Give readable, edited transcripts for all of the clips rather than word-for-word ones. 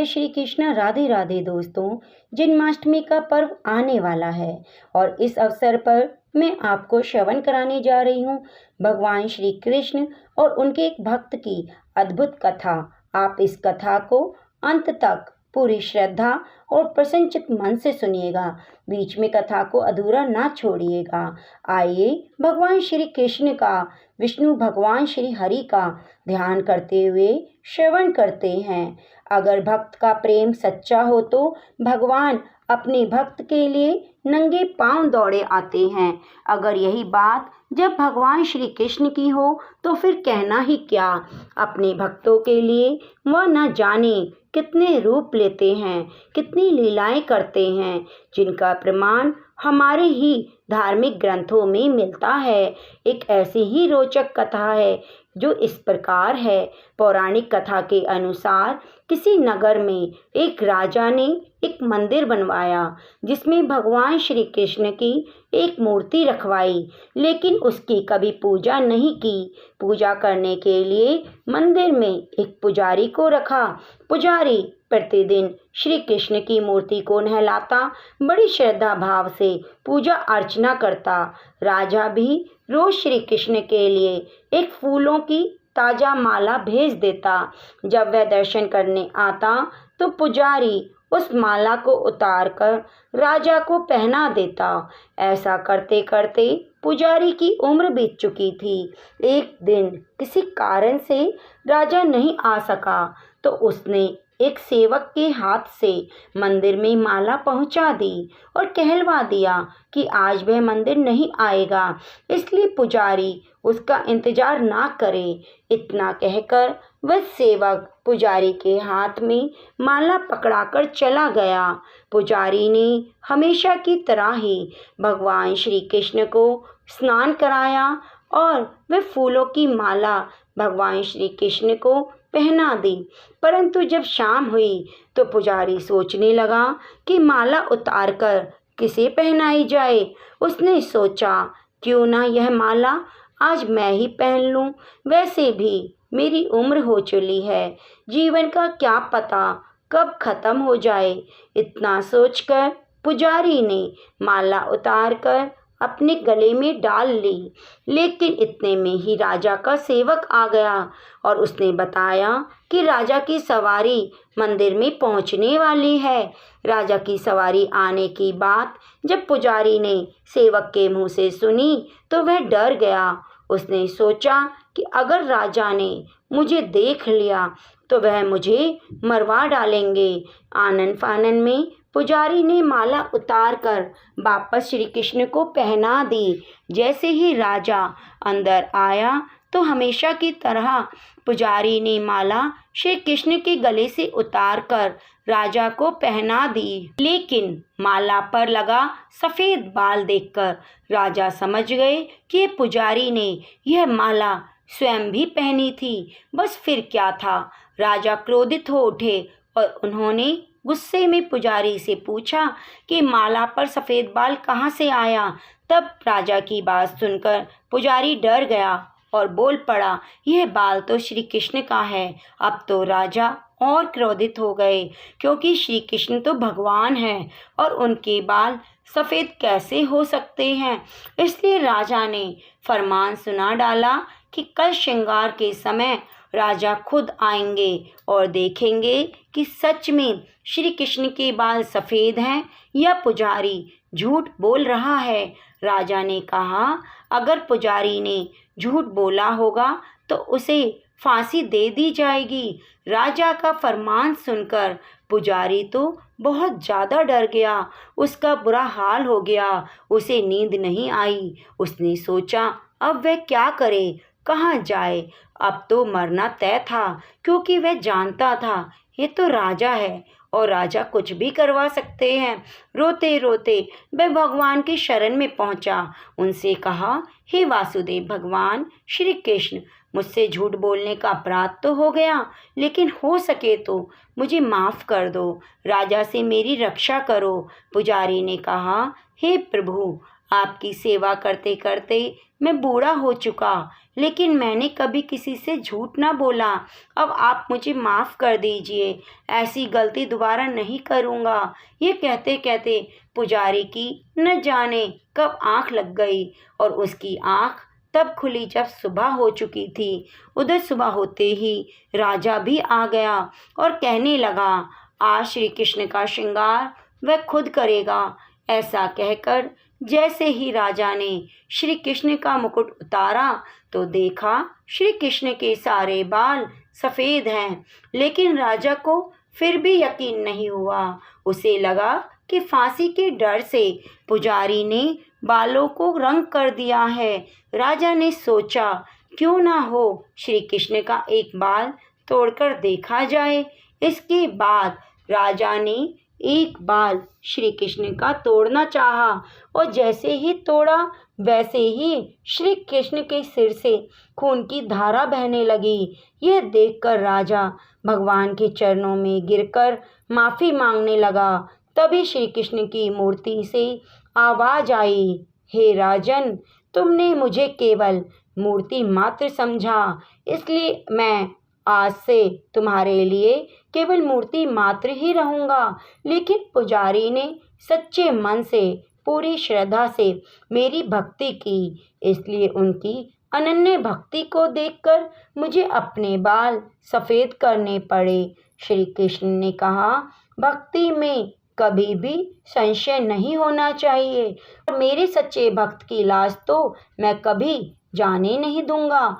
जय श्री कृष्ण। राधे राधे दोस्तों, जन्माष्टमी का पर्व आने वाला है और इस अवसर पर मैं आपको श्रवण कराने जा रही हूँ भगवान श्री कृष्ण और उनके एक भक्त की अद्भुत कथा। आप इस कथा को अंत तक पूरी श्रद्धा और प्रसन्नचित मन से सुनिएगा, बीच में कथा को अधूरा ना छोड़िएगा। आइए भगवान श्री कृष्ण का, विष्णु भगवान श्री हरि का ध्यान करते हुए श्रवण करते हैं। अगर भक्त का प्रेम सच्चा हो तो भगवान अपने भक्त के लिए नंगे पांव दौड़े आते हैं। अगर यही बात जब भगवान श्री कृष्ण की हो तो फिर कहना ही क्या। अपने भक्तों के लिए वह न जाने कितने रूप लेते हैं, कितनी लीलाएं करते हैं, जिनका प्रमाण हमारे ही धार्मिक ग्रंथों में मिलता है। एक ऐसी ही रोचक कथा है जो इस प्रकार है। पौराणिक कथा के अनुसार किसी नगर में एक राजा ने एक मंदिर बनवाया जिसमें भगवान श्री कृष्ण की एक मूर्ति रखवाई, लेकिन उसकी कभी पूजा नहीं की। पूजा करने के लिए मंदिर में एक पुजारी को रखा। पुजारी प्रतिदिन श्री कृष्ण की मूर्ति को नहलाता, बड़ी श्रद्धा भाव से पूजा अर्चना करता। राजा भी रोज श्री कृष्ण के लिए एक फूलों की ताजा माला भेज देता। जब वह दर्शन करने आता तो पुजारी उस माला को उतारकर राजा को पहना देता। ऐसा करते करते पुजारी की उम्र बीत चुकी थी। एक दिन किसी कारण से राजा नहीं आ सका तो उसने एक सेवक के हाथ से मंदिर में माला पहुंचा दी और कहलवा दिया कि आज वह मंदिर नहीं आएगा, इसलिए पुजारी उसका इंतजार ना करे। इतना कहकर वह सेवक पुजारी के हाथ में माला पकड़ाकर चला गया। पुजारी ने हमेशा की तरह ही भगवान श्री कृष्ण को स्नान कराया और वह फूलों की माला भगवान श्री कृष्ण को पहना दी। परंतु जब शाम हुई तो पुजारी सोचने लगा कि माला उतारकर किसे पहनाई जाए। उसने सोचा, क्यों ना यह माला आज मैं ही पहन लूं। वैसे भी मेरी उम्र हो चली है, जीवन का क्या पता कब खत्म हो जाए। इतना सोचकर पुजारी ने माला उतारकर अपने गले में डाल ली। लेकिन इतने में ही राजा का सेवक आ गया और उसने बताया कि राजा की सवारी मंदिर में पहुंचने वाली है। राजा की सवारी आने की बात जब पुजारी ने सेवक के मुंह से सुनी तो वह डर गया। उसने सोचा कि अगर राजा ने मुझे देख लिया तो वह मुझे मरवा डालेंगे। आनन फानन में पुजारी ने माला उतारकर वापस श्री कृष्ण को पहना दी। जैसे ही राजा अंदर आया तो हमेशा की तरह पुजारी ने माला श्री कृष्ण के गले से उतारकर राजा को पहना दी। लेकिन माला पर लगा सफ़ेद बाल देखकर राजा समझ गए कि पुजारी ने यह माला स्वयं भी पहनी थी। बस फिर क्या था। राजा क्रोधित हो उठे और उन्होंने गुस्से में पुजारी से पूछा कि माला पर सफ़ेद बाल कहाँ से आया। तब राजा की बात सुनकर पुजारी डर गया और बोल पड़ा, यह बाल तो श्री कृष्ण का है। अब तो राजा और क्रोधित हो गए, क्योंकि श्री कृष्ण तो भगवान हैं और उनके बाल सफ़ेद कैसे हो सकते हैं। इसलिए राजा ने फरमान सुना डाला कि कल श्रृंगार के समय राजा खुद आएंगे और देखेंगे कि सच में श्री कृष्ण के बाल सफ़ेद हैं या पुजारी झूठ बोल रहा है। राजा ने कहा, अगर पुजारी ने झूठ बोला होगा तो उसे फांसी दे दी जाएगी। राजा का फरमान सुनकर पुजारी तो बहुत ज़्यादा डर गया। उसका बुरा हाल हो गया, उसे नींद नहीं आई। उसने सोचा, अब वह क्या करे, कहाँ जाए। अब तो मरना तय था, क्योंकि वह जानता था ये तो राजा है और राजा कुछ भी करवा सकते हैं। रोते रोते वह भगवान की शरण में पहुंचा। उनसे कहा, हे वासुदेव भगवान श्री कृष्ण, मुझसे झूठ बोलने का अपराध तो हो गया, लेकिन हो सके तो मुझे माफ़ कर दो, राजा से मेरी रक्षा करो। पुजारी ने कहा, हे प्रभु, आपकी सेवा करते करते मैं बूढ़ा हो चुका, लेकिन मैंने कभी किसी से झूठ ना बोला। अब आप मुझे माफ़ कर दीजिए, ऐसी गलती दोबारा नहीं करूँगा। ये कहते कहते पुजारी की न जाने कब आँख लग गई और उसकी आँख तब खुली जब सुबह हो चुकी थी। उधर सुबह होते ही राजा भी आ गया और कहने लगा, आज श्री कृष्ण का श्रृंगार वह खुद करेगा। ऐसा कहकर जैसे ही राजा ने श्री कृष्ण का मुकुट उतारा तो देखा श्री कृष्ण के सारे बाल सफ़ेद हैं, लेकिन राजा को फिर भी यकीन नहीं हुआ। उसे लगा कि फांसी के डर से पुजारी ने बालों को रंग कर दिया है। राजा ने सोचा, क्यों ना हो श्री कृष्ण का एक बाल तोड़कर देखा जाए। इसके बाद राजा ने एक बाल श्री कृष्ण का तोड़ना चाहा और जैसे ही तोड़ा वैसे ही श्री कृष्ण के सिर से खून की धारा बहने लगी। यह देखकर राजा भगवान के चरणों में गिरकर माफ़ी मांगने लगा। तभी श्री कृष्ण की मूर्ति से आवाज़ आई, हे राजन, तुमने मुझे केवल मूर्ति मात्र समझा, इसलिए मैं आज से तुम्हारे लिए केवल मूर्ति मात्र ही रहूँगा। लेकिन पुजारी ने सच्चे मन से पूरी श्रद्धा से मेरी भक्ति की, इसलिए उनकी अनन्य भक्ति को देखकर मुझे अपने बाल सफ़ेद करने पड़े। श्री कृष्ण ने कहा, भक्ति में कभी भी संशय नहीं होना चाहिए और मेरे सच्चे भक्त की लाज तो मैं कभी जाने नहीं दूंगा।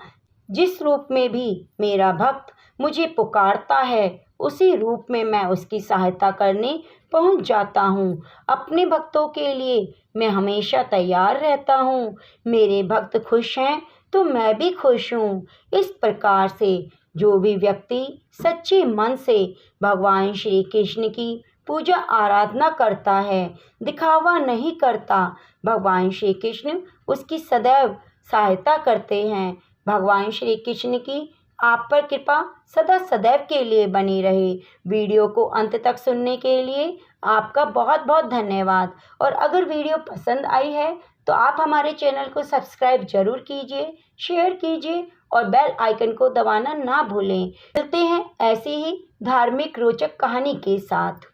जिस रूप में भी मेरा भक्त मुझे पुकारता है उसी रूप में मैं उसकी सहायता करने पहुंच जाता हूं। अपने भक्तों के लिए मैं हमेशा तैयार रहता हूं। मेरे भक्त खुश हैं तो मैं भी खुश हूं। इस प्रकार से जो भी व्यक्ति सच्चे मन से भगवान श्री कृष्ण की पूजा आराधना करता है, दिखावा नहीं करता, भगवान श्री कृष्ण उसकी सदैव सहायता करते हैं। भगवान श्री कृष्ण की आप पर कृपा सदा सदैव के लिए बनी रहे। वीडियो को अंत तक सुनने के लिए आपका बहुत बहुत धन्यवाद। और अगर वीडियो पसंद आई है तो आप हमारे चैनल को सब्सक्राइब जरूर कीजिए, शेयर कीजिए और बेल आइकन को दबाना ना भूलें। मिलते हैं ऐसी ही धार्मिक रोचक कहानी के साथ।